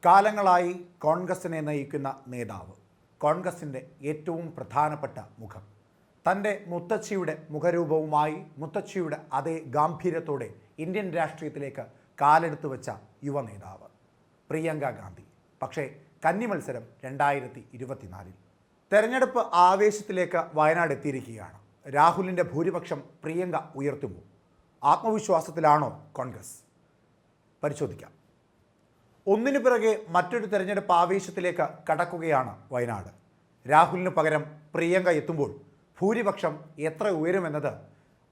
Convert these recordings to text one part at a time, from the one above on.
കാലങ്ങളായി കോൺഗ്രസിനെ നയിക്കുന്ന നേതാവ്, കോൺഗ്രസിൻ്റെ ഏറ്റവും പ്രധാനപ്പെട്ട മുഖം, തൻ്റെ മുത്തച്ഛിയുടെ മുഖരൂപവുമായി മുത്തച്ഛിയുടെ അതേ ഗാംഭീര്യത്തോടെ ഇന്ത്യൻ രാഷ്ട്രീയത്തിലേക്ക് കാലെടുത്തു വെച്ച യുവ നേതാവ് പ്രിയങ്ക ഗാന്ധി. പക്ഷേ കന്നി മത്സരം 2024 തെരഞ്ഞെടുപ്പ് ആവേശത്തിലേക്ക് വയനാട് എത്തിയിരിക്കുകയാണ്. രാഹുലിൻ്റെ ഭൂരിപക്ഷം പ്രിയങ്ക ഉയർത്തുമോ? ആത്മവിശ്വാസത്തിലാണോ കോൺഗ്രസ്? പരിശോധിക്കാം. ഒന്നിനു പിറകെ മറ്റൊരു തെരഞ്ഞെടുപ്പ് ആവേശത്തിലേക്ക് കടക്കുകയാണ് വയനാട്. രാഹുലിന് പകരം പ്രിയങ്ക എത്തുമ്പോൾ ഭൂരിപക്ഷം എത്ര ഉയരുമെന്നത്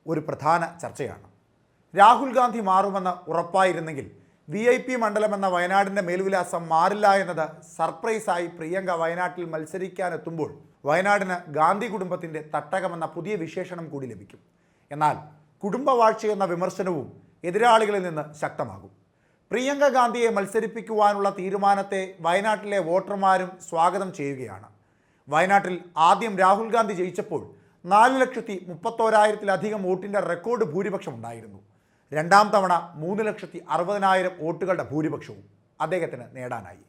ഒരു പ്രധാന ചർച്ചയാണ്. രാഹുൽ ഗാന്ധി മാറുമെന്ന് ഉറപ്പായിരുന്നെങ്കിൽ VIP മണ്ഡലമെന്ന വയനാടിൻ്റെ മേൽവിലാസം മാറില്ല എന്നത് സർപ്രൈസായി പ്രിയങ്ക വയനാട്ടിൽ മത്സരിക്കാനെത്തുമ്പോൾ വയനാടിന് ഗാന്ധി കുടുംബത്തിൻ്റെ തട്ടകമെന്ന പുതിയ വിശേഷണം കൂടി ലഭിക്കും. എന്നാൽ കുടുംബവാഴ്ചയെന്ന വിമർശനവും എതിരാളികളിൽ നിന്ന് ശക്തമാകും. പ്രിയങ്ക ഗാന്ധിയെ മത്സരിപ്പിക്കുവാനുള്ള തീരുമാനത്തെ വയനാട്ടിലെ വോട്ടർമാരും സ്വാഗതം ചെയ്യുകയാണ്. വയനാട്ടിൽ ആദ്യം രാഹുൽ ഗാന്ധി ജയിച്ചപ്പോൾ 4,31,000-ലധികം വോട്ടിൻ്റെ റെക്കോർഡ് ഭൂരിപക്ഷം ഉണ്ടായിരുന്നു. രണ്ടാം തവണ 3,60,000 വോട്ടുകളുടെ ഭൂരിപക്ഷവും അദ്ദേഹത്തിന് നേടാനായി.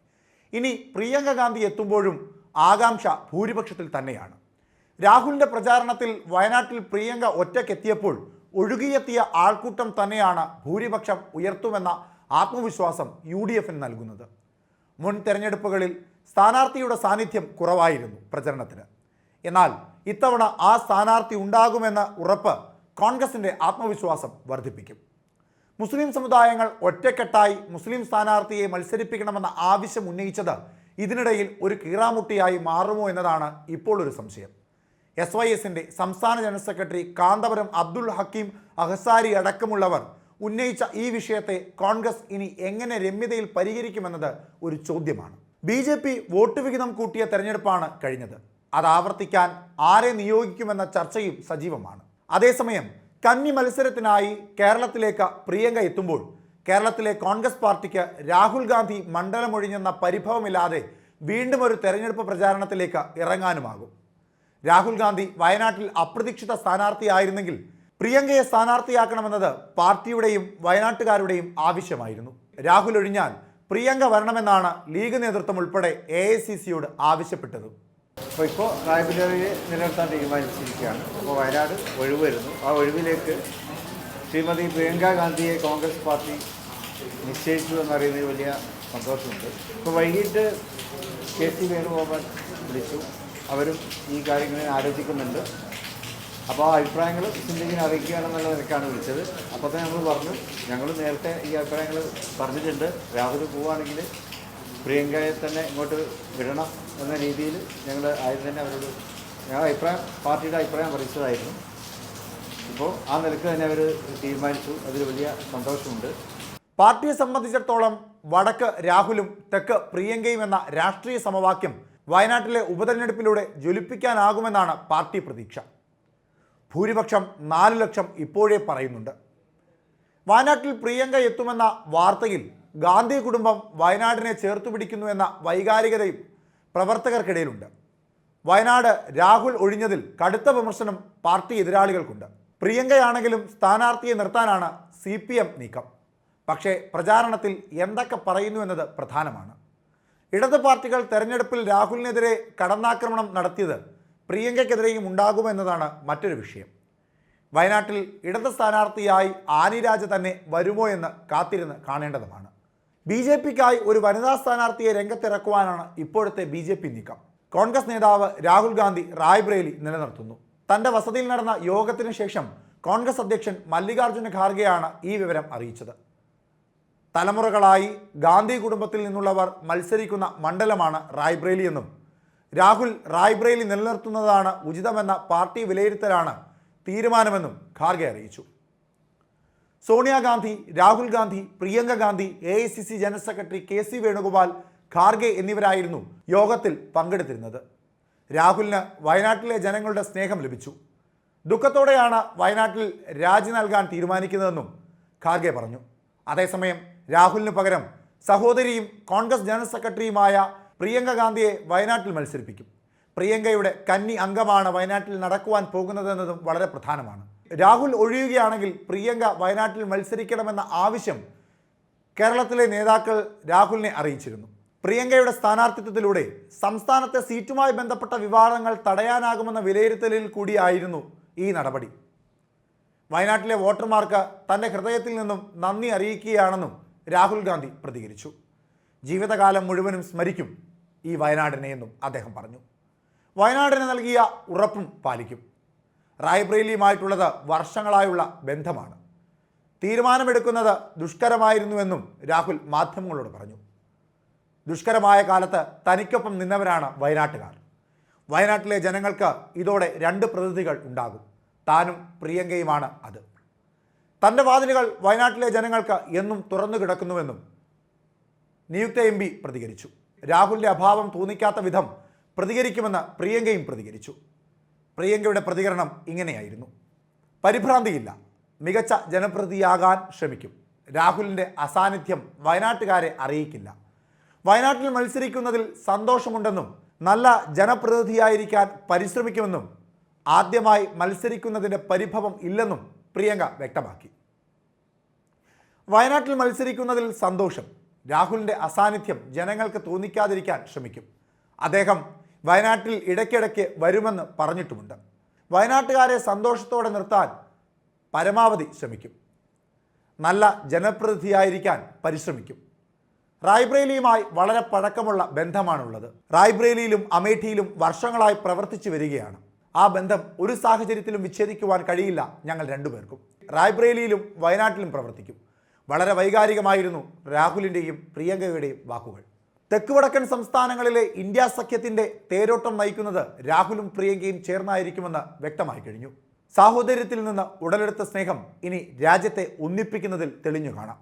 ഇനി പ്രിയങ്ക ഗാന്ധി എത്തുമ്പോഴും ആകാംക്ഷ ഭൂരിപക്ഷത്തിൽ തന്നെയാണ്. രാഹുലിൻ്റെ പ്രചാരണത്തിൽ വയനാട്ടിൽ പ്രിയങ്ക ഒറ്റയ്ക്കെത്തിയപ്പോൾ ഒഴുകിയെത്തിയ ആൾക്കൂട്ടം തന്നെയാണ് ഭൂരിപക്ഷം ഉയർത്തുമെന്ന ആത്മവിശ്വാസം UDFന് നൽകുന്നത്. മുൻ തെരഞ്ഞെടുപ്പുകളിൽ സ്ഥാനാർത്ഥിയുടെ സാന്നിധ്യം കുറവായിരുന്നു പ്രചരണത്തിന്. എന്നാൽ ഇത്തവണ ആ സ്ഥാനാർത്ഥി ഉണ്ടാകുമെന്ന ഉറപ്പ് കോൺഗ്രസിൻ്റെ ആത്മവിശ്വാസം വർദ്ധിപ്പിക്കും. മുസ്ലിം സമുദായങ്ങൾ ഒറ്റക്കെട്ടായി മുസ്ലിം സ്ഥാനാർത്ഥിയെ മത്സരിപ്പിക്കണമെന്ന ആവശ്യം ഉന്നയിച്ചത് ഇതിനിടയിൽ ഒരു കീറാമുട്ടിയായി മാറുമോ എന്നതാണ് ഇപ്പോൾ ഒരു സംശയം. SYSൻ്റെ സംസ്ഥാന ജനറൽ സെക്രട്ടറി കാന്തപുരം അബ്ദുൽ ഹക്കീം അഹസാരി അടക്കമുള്ളവർ ഉന്നയിച്ച ഈ വിഷയത്തെ കോൺഗ്രസ് ഇനി എങ്ങനെ രമ്യതയിൽ പരിഹരിക്കുമെന്നത് ഒരു ചോദ്യമാണ്. BJP വോട്ട് വിഹിതം കൂട്ടിയ തെരഞ്ഞെടുപ്പാണ് കഴിഞ്ഞത്. അത് ആവർത്തിക്കാൻ ആരെ നിയോഗിക്കുമെന്ന ചർച്ചയും സജീവമാണ്. അതേസമയം കന്നി മത്സരത്തിനായി കേരളത്തിലേക്ക് പ്രിയങ്ക എത്തുമ്പോൾ കേരളത്തിലെ കോൺഗ്രസ് പാർട്ടിക്ക് രാഹുൽ ഗാന്ധി മണ്ഡലമൊഴിഞ്ഞെന്ന പരിഭവമില്ലാതെ വീണ്ടും ഒരു തെരഞ്ഞെടുപ്പ് പ്രചാരണത്തിലേക്ക് ഇറങ്ങാനുമാകും. രാഹുൽ ഗാന്ധി വയനാട്ടിൽ അപ്രതീക്ഷിത സ്ഥാനാർത്ഥിയായിരുന്നെങ്കിൽ പ്രിയങ്കയെ സ്ഥാനാർത്ഥിയാക്കണമെന്നത് പാർട്ടിയുടെയും വയനാട്ടുകാരുടെയും ആവശ്യമായിരുന്നു. രാഹുൽ ഒഴിഞ്ഞാൽ പ്രിയങ്ക വരണമെന്നാണ് ലീഗ് നേതൃത്വം ഉൾപ്പെടെ AICCയോട് ആവശ്യപ്പെട്ടത്. ഇപ്പോൾ റായ്ബറേലിയെ നിലനിർത്താൻ തീരുമാനിച്ചിരിക്കുകയാണ്. അപ്പോൾ വയനാട് ഒഴിവ് വരുന്നു. ആ ഒഴിവിലേക്ക് ശ്രീമതി പ്രിയങ്ക ഗാന്ധിയെ കോൺഗ്രസ് പാർട്ടി നിശ്ചയിച്ചു എന്നറിയുന്നതിൽ വലിയ സന്തോഷമുണ്ട്. ഇപ്പോൾ വൈകിട്ട് KC വേണുഗോപാൽ വിളിച്ചു. അവരും ഈ കാര്യങ്ങളിൽ ആലോചിക്കുന്നുണ്ട്. അപ്പോൾ ആ അഭിപ്രായങ്ങൾ സിന്ധിക്കിനെ അറിയിക്കുകയാണെന്നുള്ള നിലക്കാണ് വിളിച്ചത്. അപ്പോൾ തന്നെ നമ്മൾ പറഞ്ഞു, ഞങ്ങൾ നേരത്തെ ഈ അഭിപ്രായങ്ങൾ പറഞ്ഞിട്ടുണ്ട്. രാഹുൽ പോവുകയാണെങ്കിൽ പ്രിയങ്കയെ തന്നെ ഇങ്ങോട്ട് വിടണം എന്ന രീതിയിൽ ഞങ്ങൾ ആദ്യം തന്നെ അവരോട് പാർട്ടിയുടെ അഭിപ്രായം അറിയിച്ചതായിരുന്നു. ഇപ്പോൾ ആ നിലക്ക് തന്നെ അവർ തീരുമാനിച്ചു. അതിൽ വലിയ സന്തോഷമുണ്ട്. പാർട്ടിയെ സംബന്ധിച്ചിടത്തോളം വടക്ക് രാഹുലും തെക്ക് പ്രിയങ്കയും എന്ന രാഷ്ട്രീയ സമവാക്യം വയനാട്ടിലെ ഉപതെരഞ്ഞെടുപ്പിലൂടെ ജ്വലിപ്പിക്കാനാകുമെന്നാണ് പാർട്ടി പ്രതീക്ഷ. ഭൂരിപക്ഷം 4 ലക്ഷം ഇപ്പോഴേ പറയുന്നുണ്ട്. വയനാട്ടിൽ പ്രിയങ്ക എത്തുമെന്ന വാർത്തയിൽ ഗാന്ധി കുടുംബം വയനാടിനെ ചേർത്തു പിടിക്കുന്നു എന്ന വൈകാരികതയും പ്രവർത്തകർക്കിടയിലുണ്ട്. വയനാട് രാഹുൽ ഒഴിഞ്ഞതിൽ കടുത്ത വിമർശനം പാർട്ടി എതിരാളികൾക്കുണ്ട്. പ്രിയങ്കയാണെങ്കിലും സ്ഥാനാർത്ഥിയെ നിർത്താനാണ് CPM നീക്കം. പക്ഷേ പ്രചാരണത്തിൽ എന്തൊക്കെ പറയുന്നു എന്നത് പ്രധാനമാണ്. ഇടത് പാർട്ടികൾ തെരഞ്ഞെടുപ്പിൽ രാഹുലിനെതിരെ കടന്നാക്രമണം നടത്തിയത് പ്രിയങ്കയ്ക്കെതിരെയും ഉണ്ടാകുമെന്നതാണ് മറ്റൊരു വിഷയം. വയനാട്ടിൽ ഇടത് സ്ഥാനാർത്ഥിയായി ആനി രാജ തന്നെ വരുമോ എന്ന് കാത്തിരുന്ന് കാണേണ്ടതുമാണ്. BJPക്കായി ഒരു വനിതാ സ്ഥാനാർത്ഥിയെ രംഗത്തിറക്കുവാനാണ് ഇപ്പോഴത്തെ BJP നീക്കം. കോൺഗ്രസ് നേതാവ് രാഹുൽ ഗാന്ധി റായ്ബറേലി നിലനിർത്തുന്നു. തൻ്റെ വസതിയിൽ നടന്ന യോഗത്തിന് ശേഷം കോൺഗ്രസ് അധ്യക്ഷൻ മല്ലികാർജ്ജുന ഖാർഗെയാണ് ഈ വിവരം അറിയിച്ചത്. തലമുറകളായി ഗാന്ധി കുടുംബത്തിൽ നിന്നുള്ളവർ മത്സരിക്കുന്ന മണ്ഡലമാണ് റായ്ബറേലി എന്നും രാഹുൽ റായ്ബറേലി നിലനിർത്തുന്നതാണ് ഉചിതമെന്ന പാർട്ടി വിലയിരുത്തലാണ് തീരുമാനമെന്നും ഖാർഗെ അറിയിച്ചു. Sonia Gandhi, Rahul Gandhi, Priyanka Gandhi, AICC general secretary KC Venugopal, Kharge എന്നിവരായിരുന്നു യോഗത്തിൽ പങ്കെടുത്തിരുന്നത്. രാഹുലിന് വയനാട്ടിലെ ജനങ്ങളുടെ സ്നേഹം ലഭിച്ചു. ദുഃഖത്തോടെയാണ് വയനാട്ടിൽ രാജി നൽകാൻ തീരുമാനിക്കുന്നതെന്നും ഖാർഗെ പറഞ്ഞു. അതേസമയം രാഹുലിന് പകരം സഹോദരിയും കോൺഗ്രസ് ജനറൽ സെക്രട്ടറിയുമായ പ്രിയങ്ക ഗാന്ധിയെ വയനാട്ടിൽ മത്സരിപ്പിക്കും. പ്രിയങ്കയുടെ കന്നി അംഗമാണ് വയനാട്ടിൽ നടക്കുവാൻ പോകുന്നതെന്നതും വളരെ പ്രധാനമാണ്. രാഹുൽ ഒഴിയുകയാണെങ്കിൽ പ്രിയങ്ക വയനാട്ടിൽ മത്സരിക്കണമെന്ന ആവശ്യം കേരളത്തിലെ നേതാക്കൾ രാഹുലിനെ അറിയിച്ചിരുന്നു. പ്രിയങ്കയുടെ സ്ഥാനാർത്ഥിത്വത്തിലൂടെ സംസ്ഥാനത്തെ സീറ്റുമായി ബന്ധപ്പെട്ട വിവാദങ്ങൾ തടയാനാകുമെന്ന വിലയിരുത്തലിൽ കൂടിയായിരുന്നു ഈ നടപടി. വയനാട്ടിലെ വോട്ടർമാർക്ക് തൻ്റെ ഹൃദയത്തിൽ നിന്നും നന്ദി അറിയിക്കുകയാണെന്നും രാഹുൽ ഗാന്ധി പ്രതികരിച്ചു. ജീവിതകാലം മുഴുവനും സ്മരിക്കും ഈ വയനാടിനെയെന്നും അദ്ദേഹം പറഞ്ഞു. വയനാടിന് നൽകിയ ഉറപ്പും പാലിക്കും. റായ്ബറേലിയുമായിട്ടുള്ളത് വർഷങ്ങളായുള്ള ബന്ധമാണ്. തീരുമാനമെടുക്കുന്നത് ദുഷ്കരമായിരുന്നുവെന്നും രാഹുൽ മാധ്യമങ്ങളോട് പറഞ്ഞു. ദുഷ്കരമായ കാലത്ത് തനിക്കൊപ്പം നിന്നവരാണ് വയനാട്ടുകാർ. വയനാട്ടിലെ ജനങ്ങൾക്ക് ഇതോടെ 2 പ്രതിനിധികൾ ഉണ്ടാകും. താനും പ്രിയങ്കയുമാണ് അത്. തൻ്റെ വാതിലുകൾ വയനാട്ടിലെ ജനങ്ങൾക്ക് എന്നും തുറന്നു കിടക്കുന്നുവെന്നും നിയുക്ത MP പ്രതികരിച്ചു. രാഹുലിൻ്റെ അഭാവം തോന്നിക്കാത്ത വിധം പ്രതികരിക്കുമെന്ന് പ്രിയങ്കയും പ്രതികരിച്ചു. പ്രിയങ്കയുടെ പ്രതികരണം ഇങ്ങനെയായിരുന്നു: പരിഭ്രാന്തിയില്ല, മികച്ച ജനപ്രതിനിധിയാകാൻ ശ്രമിക്കും. രാഹുലിൻ്റെ അസാന്നിധ്യം വയനാട്ടുകാരെ അറിയിക്കില്ല. വയനാട്ടിൽ മത്സരിക്കുന്നതിൽ സന്തോഷമുണ്ടെന്നും നല്ല ജനപ്രതിനിധിയായിരിക്കാൻ പരിശ്രമിക്കുമെന്നും ആദ്യമായി മത്സരിക്കുന്നതിൻ്റെ പരിഭവം ഇല്ലെന്നും പ്രിയങ്ക വ്യക്തമാക്കി. വയനാട്ടിൽ മത്സരിക്കുന്നതിൽ സന്തോഷം, രാഹുലിൻ്റെ അസാന്നിധ്യം ജനങ്ങൾക്ക് തോന്നിക്കാതിരിക്കാൻ ശ്രമിക്കും. അദ്ദേഹം വയനാട്ടിൽ ഇടയ്ക്കിടയ്ക്ക് വരുമെന്ന് പറഞ്ഞിട്ടുമുണ്ട്. വയനാട്ടുകാരെ സന്തോഷത്തോടെ നിർത്താൻ പരമാവധി ശ്രമിക്കും. നല്ല ജനപ്രതിനിധിയായിരിക്കാൻ പരിശ്രമിക്കും. റായ്ബറേലിയുമായി വളരെ പഴക്കമുള്ള ബന്ധമാണുള്ളത്. റായ്ബറേലിയിലും അമേഠിയിലും വർഷങ്ങളായി പ്രവർത്തിച്ചു വരികയാണ്. ആ ബന്ധം ഒരു സാഹചര്യത്തിലും വിച്ഛേദിക്കുവാൻ കഴിയില്ല ഞങ്ങൾ രണ്ടുപേർക്കും. റായ്ബറേലിയിലും വയനാട്ടിലും പ്രവർത്തിക്കും. വളരെ വൈകാരികമായിരുന്നു രാഹുലിൻ്റെയും പ്രിയങ്കയുടെയും വാക്കുകൾ. തെക്കുവടക്കൻ സംസ്ഥാനങ്ങളിലെ ഇന്ത്യ സഖ്യത്തിൻ്റെ തേരോട്ടം നയിക്കുന്നത് രാഹുലും പ്രിയങ്കയും ചേർന്നായിരിക്കുമെന്ന് വ്യക്തമായി കഴിഞ്ഞു. സാഹോദര്യത്തിൽ നിന്ന് ഉടലെടുത്ത സ്നേഹം ഇനി രാജ്യത്തെ ഒന്നിപ്പിക്കുന്നതിൽ തെളിഞ്ഞു കാണാം.